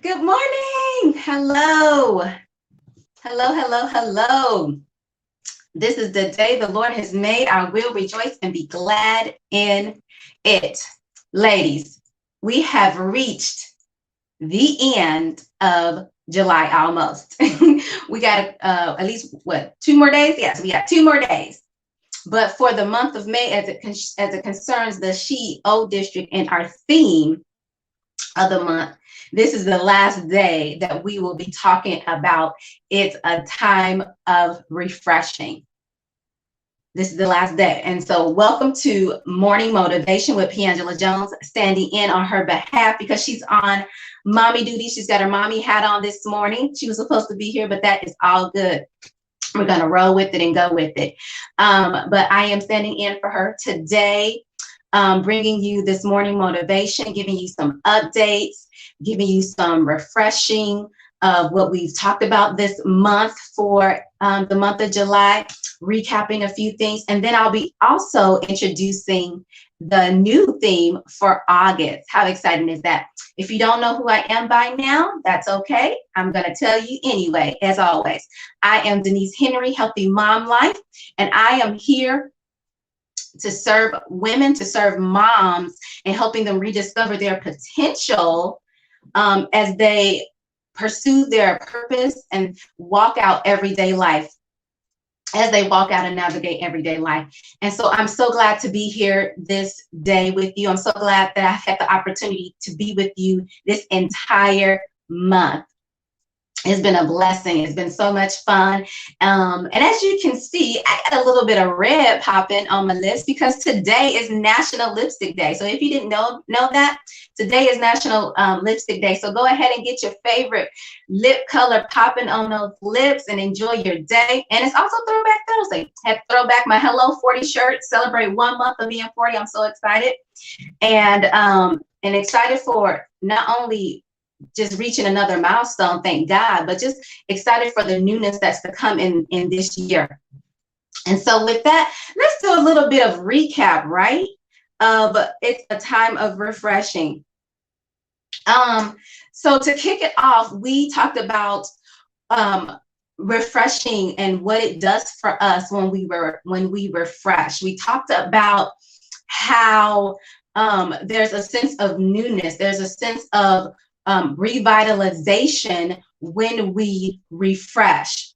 Good morning. Hello. Hello, hello, hello. This is the day the Lord has made. I will rejoice and be glad in it. Ladies, we have reached the end of July almost. We got at least, what, 2 more days? Yes, we got 2 more days. But for the month of May, as it concerns the SheEO district and our theme of the month, this is the last day that we will be talking about. It's a time of refreshing. This is the last day. And so welcome to Morning Motivation with Piangela Jones, standing in on her behalf because she's on mommy duty. She's got her mommy hat on this morning. She was supposed to be here, but that is all good. We're going to roll with it and go with it. But I am standing in for her today, bringing you this morning motivation, giving you some updates, giving you some refreshing of what we've talked about this month for the month of July, recapping a few things. And then I'll be also introducing the new theme for August. How exciting is that? If you don't know who I am by now, that's okay. I'm going to tell you anyway, as always. I am Denise Henry, Healthy Mom Life, and I am here to serve women, to serve moms, and helping them rediscover their potential as they pursue their purpose and walk out everyday life, as they walk out and navigate everyday life. And so I'm so glad to be here this day with you. I'm so glad that I had the opportunity to be with you this entire month. It's been a blessing. It's been so much fun. And as you can see, I got a little bit of red popping on my lips because today is National Lipstick Day. So if you didn't know that, today is National Lipstick Day. So go ahead and get your favorite lip color popping on those lips and enjoy your day. And it's also Throwback Thursday. Had to throw back my Hello 40 shirt, celebrate 1 month of being 40. I'm so excited. And excited for not only just reaching another milestone, thank God, but just excited for the newness that's to come in this year. And so with that, let's do a little bit of recap, right? It's a time of refreshing. So to kick it off, we talked about refreshing and what it does for us when we refresh. We talked about how there's a sense of newness, there's a sense of revitalization when we refresh.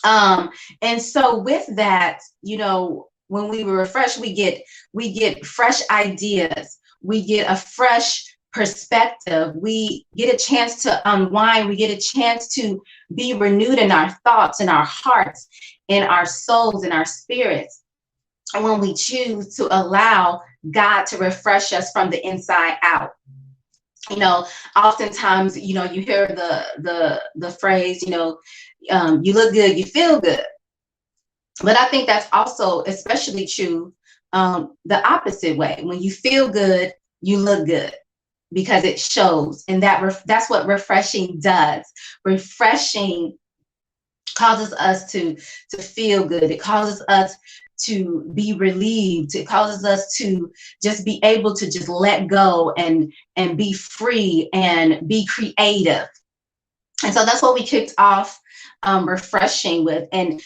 And so with that, when we refresh, we get fresh ideas, we get a fresh perspective, we get a chance to unwind, we get a chance to be renewed in our thoughts, in our hearts, in our souls, in our spirits. And when we choose to allow God to refresh us from the inside out. Oftentimes, you hear the phrase, you look good, you feel good. But I think that's also especially true the opposite way. When you feel good, you look good because it shows. And that's what refreshing does. Refreshing causes us to feel good. It causes us to be relieved. It causes us to just be able to just let go and be free and be creative. And so that's what we kicked off refreshing with. And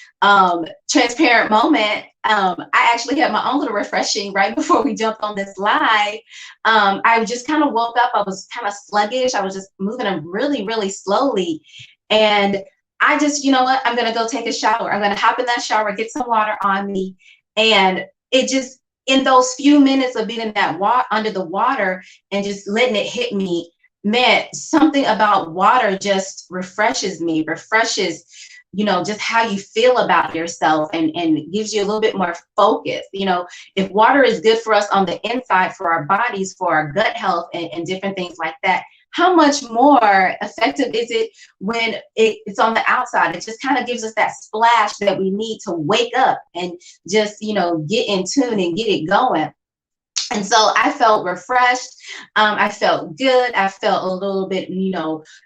transparent moment, I actually had my own little refreshing right before we jumped on this live. I just kind of woke up. I was kind of sluggish. I was just moving really, really slowly. And I just, you know what, I'm going to go take a shower. I'm going to hop in that shower, get some water on me. And it just, in those few minutes of being in that under the water and just letting it hit me, man, something about water just refreshes me, just how you feel about yourself and gives you a little bit more focus. If water is good for us on the inside, for our bodies, for our gut health and different things like that, how much more effective is it when it's on the outside? It just kind of gives us that splash that we need to wake up and just, get in tune and get it going. And so I felt refreshed. I felt good. I felt a little bit,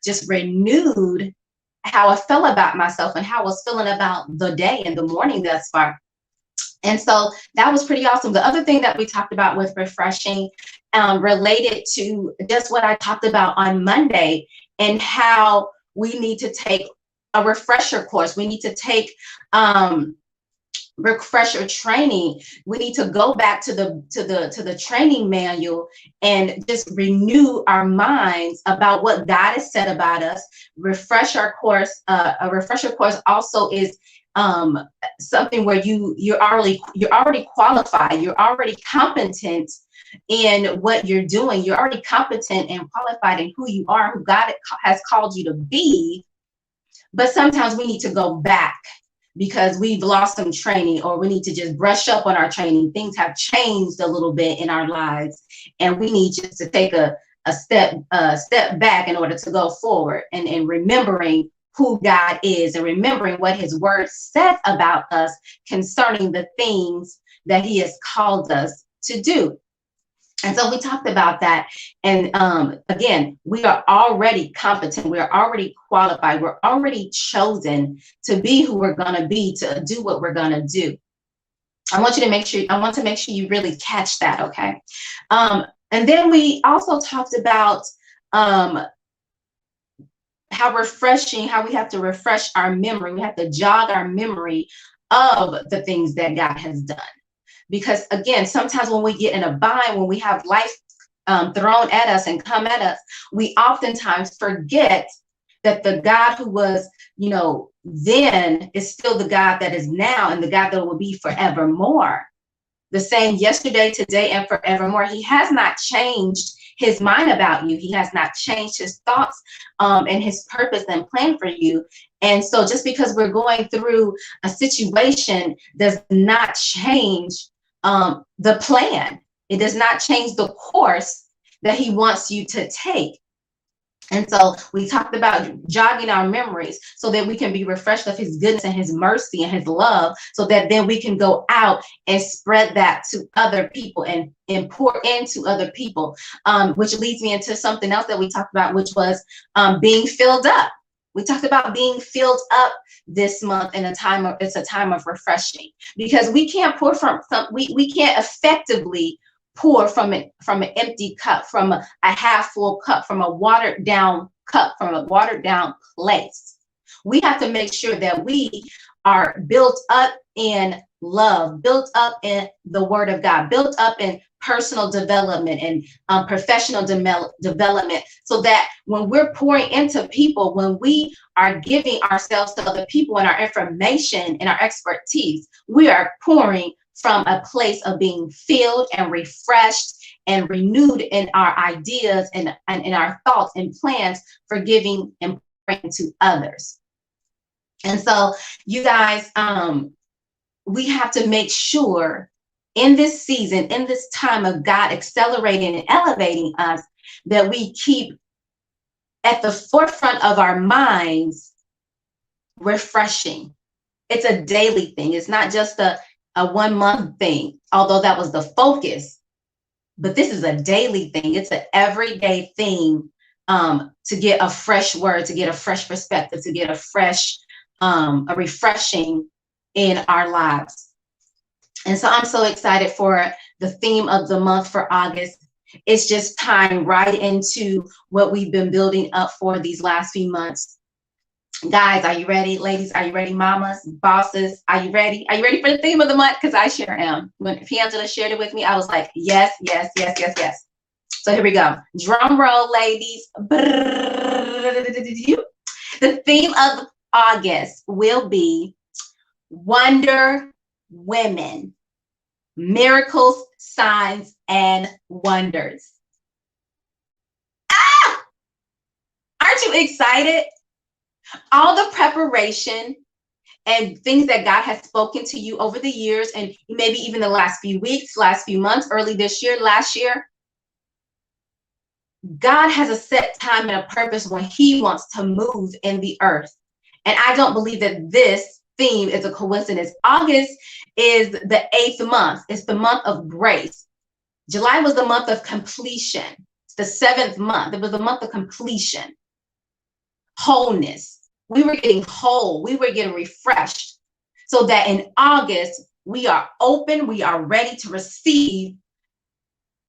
just renewed how I felt about myself and how I was feeling about the day and the morning thus far. And so that was pretty awesome. The other thing that we talked about with refreshing related to just what I talked about on Monday, and how we need to take a refresher course. We need to take refresher training. We need to go back to the training manual and just renew our minds about what God has said about us. Refresh our course. A refresher course also is something where you're already qualified, you're already competent in what you're doing, you're already competent and qualified in who you are, who God has called you to be. But sometimes we need to go back because we've lost some training, or we need to just brush up on our training. Things have changed a little bit in our lives, and we need just to take a step back in order to go forward, and remembering who God is, and remembering what his word says about us concerning the things that he has called us to do. And so we talked about that. And again, we are already competent. We are already qualified. We're already chosen to be who we're going to be, to do what we're going to do. I want to make sure you really catch that. Okay. And then we also talked about how we have to refresh our memory. We have to jog our memory of the things that God has done. Because again, sometimes when we get in a bind, when we have life thrown at us and come at us, we oftentimes forget that the God who was, then is still the God that is now, and the God that will be forevermore. The same yesterday, today, and forevermore. He has not changed his mind about you. He has not changed his thoughts and his purpose and plan for you. And so just because we're going through a situation does not change the plan. It does not change the course that he wants you to take. And so we talked about jogging our memories so that we can be refreshed of his goodness and his mercy and his love, so that then we can go out and spread that to other people and pour into other people, which leads me into something else that we talked about, which was being filled up. We talked about being filled up this month it's a time of refreshing, because we can't pour we can't effectively pour from an empty cup, from a half full cup, from a watered down cup, from a watered down place. We have to make sure that we are built up in love, built up in the word of God, built up in personal development and professional development, so that when we're pouring into people, when we are giving ourselves to other people and our information and our expertise, we are pouring from a place of being filled and refreshed and renewed in our ideas and in our thoughts and plans for giving and praying to others. And so you guys, we have to make sure in this season, in this time of God accelerating and elevating us, that we keep at the forefront of our minds refreshing. It's a daily thing. It's not just a 1 month thing, although that was the focus, but this is a daily thing. It's an everyday thing, to get a fresh word, to get a fresh perspective, to get a refreshing in our lives. And so I'm so excited for the theme of the month for August. It's just tying right into what we've been building up for these last few months. Guys, are you ready? Ladies, are you ready? Mamas, bosses, are you ready? Are you ready for the theme of the month? Because I sure am. When Piangela shared it with me, I was like, yes, yes, yes, yes, yes. So here we go. Drum roll, ladies. The theme of August will be Wonder Women, miracles, signs, and wonders. Aren't you excited? All the preparation and things that God has spoken to you over the years, and maybe even the last few weeks, last few months, early this year, last year. God has a set time and a purpose when he wants to move in the earth. And I don't believe that this theme is a coincidence. August is the 8th month. It's the month of grace. July was the month of completion. It's the 7th month. It was the month of completion, wholeness. We were getting whole. We were getting refreshed, so that in August, We are open. We are ready to receive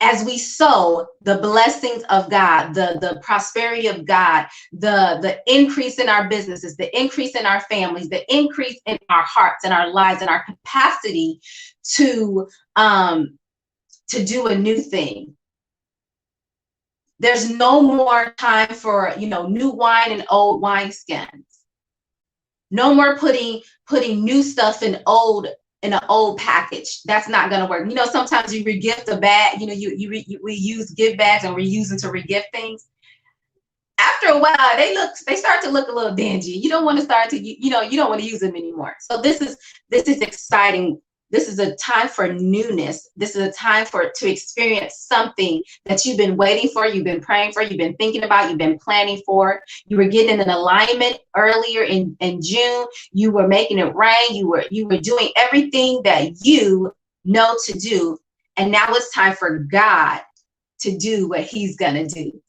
as we sow the blessings of God, the prosperity of God, the increase in our businesses, the increase in our families, the increase in our hearts and our lives and our capacity to do a new thing. There's no more time for, new wine and old wineskins. No more putting new stuff in an old package. That's not going to work. Sometimes you regift a bag. We use gift bags and reuse them to regift things. After a while, they start to look a little dingy. You don't want to you don't want to use them anymore. So this is exciting. This is a time for newness. This is a time to experience something that you've been waiting for, you've been praying for, you've been thinking about, you've been planning for. You were getting an alignment earlier in June. You were making it rain. You were doing everything that you know to do. And now it's time for God to do what he's going to do,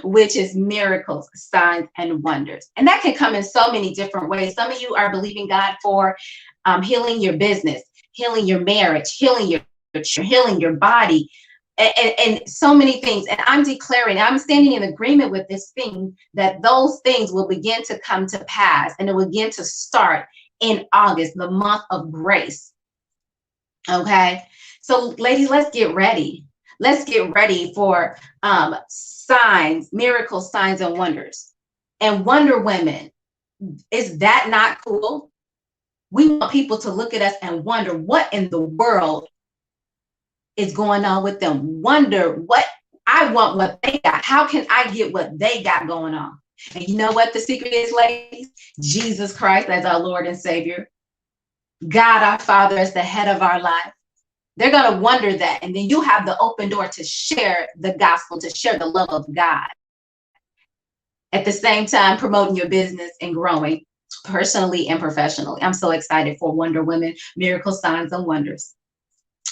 which is miracles, signs, and wonders. And that can come in so many different ways. Some of you are believing God for healing your business, healing your marriage, healing your body, and so many things. And I'm declaring, I'm standing in agreement with this thing, that those things will begin to come to pass, and it will begin to start in August, the month of grace. Okay. So ladies, let's get ready. Let's get ready for signs, miracles, signs, and wonders. And Wonder Women, is that not cool? We want people to look at us and wonder what in the world is going on with them. Wonder I want what they got. How can I get what they got going on? And you know what the secret is, ladies? Jesus Christ as our Lord and Savior. God, our Father, as the head of our life. They're going to wonder that. And then you have the open door to share the gospel, to share the love of God. At the same time, promoting your business and growing personally and professionally. I'm so excited for Wonder Women, Miracle Signs and Wonders.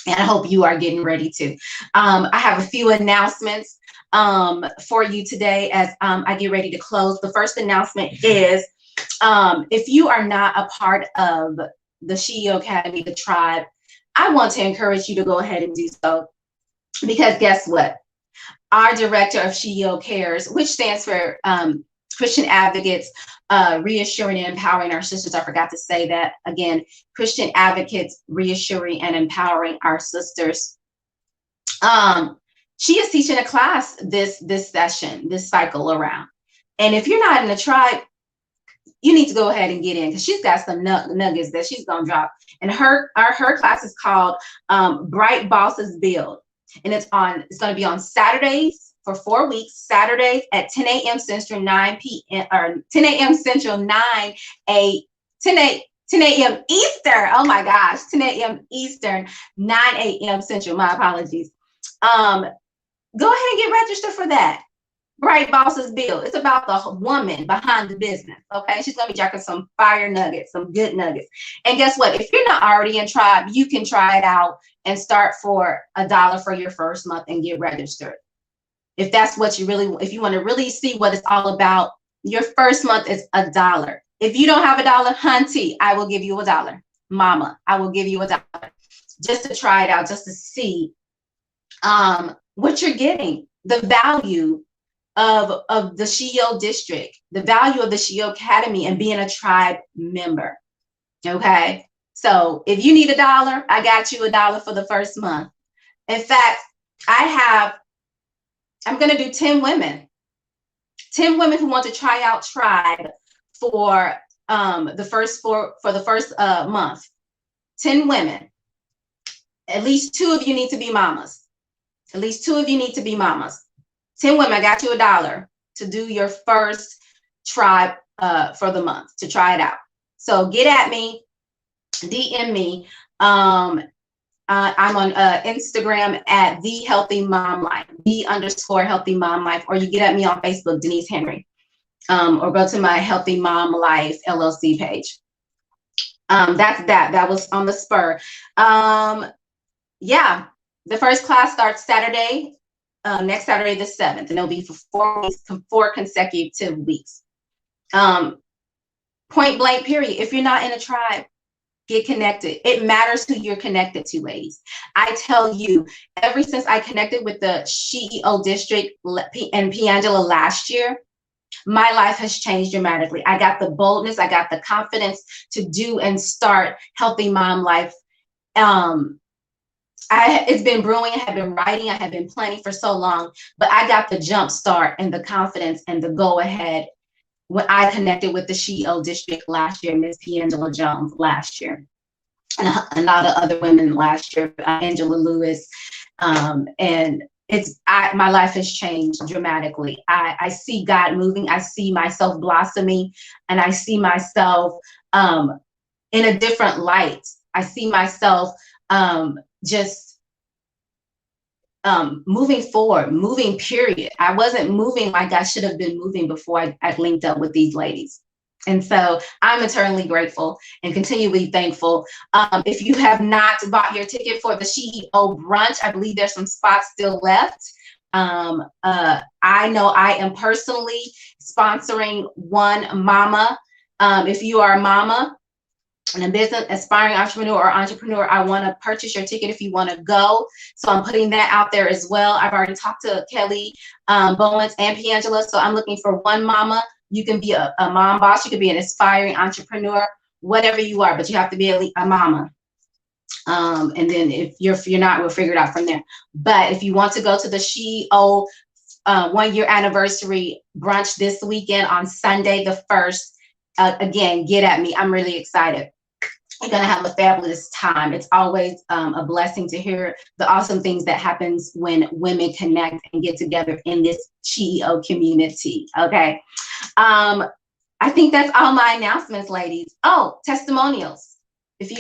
And I hope you are getting ready to. I have a few announcements for you today as I get ready to close. The first announcement is, if you are not a part of the SheEO Academy, the tribe, I want to encourage you to go ahead and do so. Because guess what? Our director of SheEO C.A.R.E.S, which stands for Christian Advocates, Reassuring and Empowering Our Sisters. I forgot to say that again. Christian Advocates, Reassuring and Empowering Our Sisters. She is teaching a class this cycle around. And if you're not in the tribe, you need to go ahead and get in, because she's got some nuggets that she's gonna drop. And her class is called Bright Bosses Build, and it's going to be on Saturdays for 4 weeks. Saturdays at 10 a.m. Central, 9 p.m. or 10 a.m. Central, 10 a.m. Eastern. Oh my gosh, 10 a.m. Eastern, 9 a.m. Central. My apologies. Go ahead and get registered for that. Bright Bosses Build. It's about the woman behind the business. Okay, she's gonna be dropping some fire nuggets, some good nuggets. And guess what? If you're not already in tribe, you can try it out and start for $1 for your first month and get registered. If that's what if you want to really see what it's all about, your first month is $1. If you don't have $1, hunty, I will give you $1. Mama, I will give you $1 just to try it out, just to see what you're getting, the value of the SheEO district, the value of the SheEO Academy, and being a tribe member. Okay, so if you need $1, I got you $1 for the first month. In fact, I'm going to do 10 women who want to try out tribe for the first month. 10 women. At least 2 of you need to be mamas. At least 2 of you need to be mamas. 10 women, I got you $1 to do your first tribe for the month, to try it out. So get at me, DM me. I'm on Instagram at The Healthy Mom Life, _Healthy Mom Life, or you get at me on Facebook, Denise Henry, or go to my Healthy Mom Life LLC page. That was on the spur. Yeah, the first class starts Saturday. Next Saturday, the 7th, and it'll be for 4 weeks, 4 consecutive weeks. Point blank, period. If you're not in a tribe, Get connected. It matters who you're connected to, ladies. I tell you, ever since I connected with the SheEO district and Piangela last year, my life has changed dramatically. I got the boldness, I got the confidence to do and start Healthy Mom Life. It's been brewing, I have been writing, I have been planning for so long, but I got the jump start and the confidence and the go ahead when I connected with the SheEO district last year, Miss Piangela Jones last year, and a lot of other women last year, Angela Lewis, and my life has changed dramatically. I see God moving, I see myself blossoming, and I see myself in a different light. I see myself just moving forward, moving period. I wasn't moving like I should have been moving before I linked up with these ladies. And so I'm eternally grateful and continually thankful. If you have not bought your ticket for the SheEO brunch, I believe there's some spots still left. I know I am personally sponsoring one mama. If you are a mama and a business aspiring entrepreneur, I want to purchase your ticket if you want to go. So I'm putting that out there as well. I've already talked to Kelly Bowens and Piangela. So I'm looking for one mama. You can be a mom boss. You could be an aspiring entrepreneur, whatever you are, but you have to be a mama. And then if you're not, we'll figure it out from there. But if you want to go to the SheEO 1-year anniversary brunch this weekend on Sunday the 1st, again, get at me. I'm really excited. You're going to have a fabulous time. It's always a blessing to hear the awesome things that happens when women connect and get together in this SheEO community. Okay. I think that's all my announcements, ladies. Oh, testimonials. If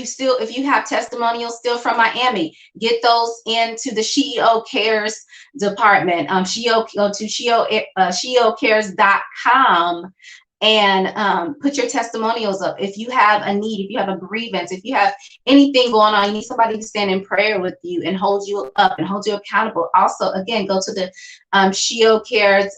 you have testimonials still from Miami, get those into the SheEO C.A.R.E.S department. Go to SheEO.com and put your testimonials up. If you have a need, if you have a grievance, if you have anything going on, you need somebody to stand in prayer with you and hold you up and hold you accountable. Also, again, go to the SheEO.com.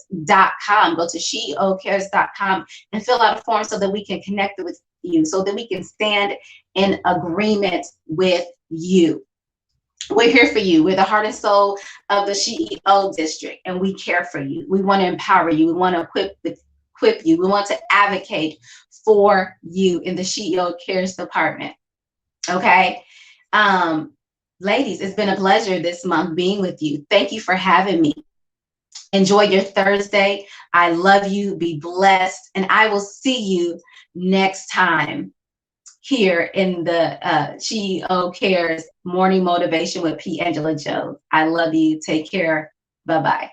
Go to SheEO.com and fill out a form so that we can connect with you, so that we can stand in agreement with you. We're here for you. We're the heart and soul of the SheEO district, and we care for you. We want to empower you. We want to equip you. We want to advocate for you in the SheEO C.A.R.E.S department. Okay. Ladies, it's been a pleasure this month being with you. Thank you for having me. Enjoy your Thursday. I love you. Be blessed. And I will see you next time here in the SheEO C.A.R.E.S Morning Motivation with Piangela Jones. I love you. Take care. Bye-bye.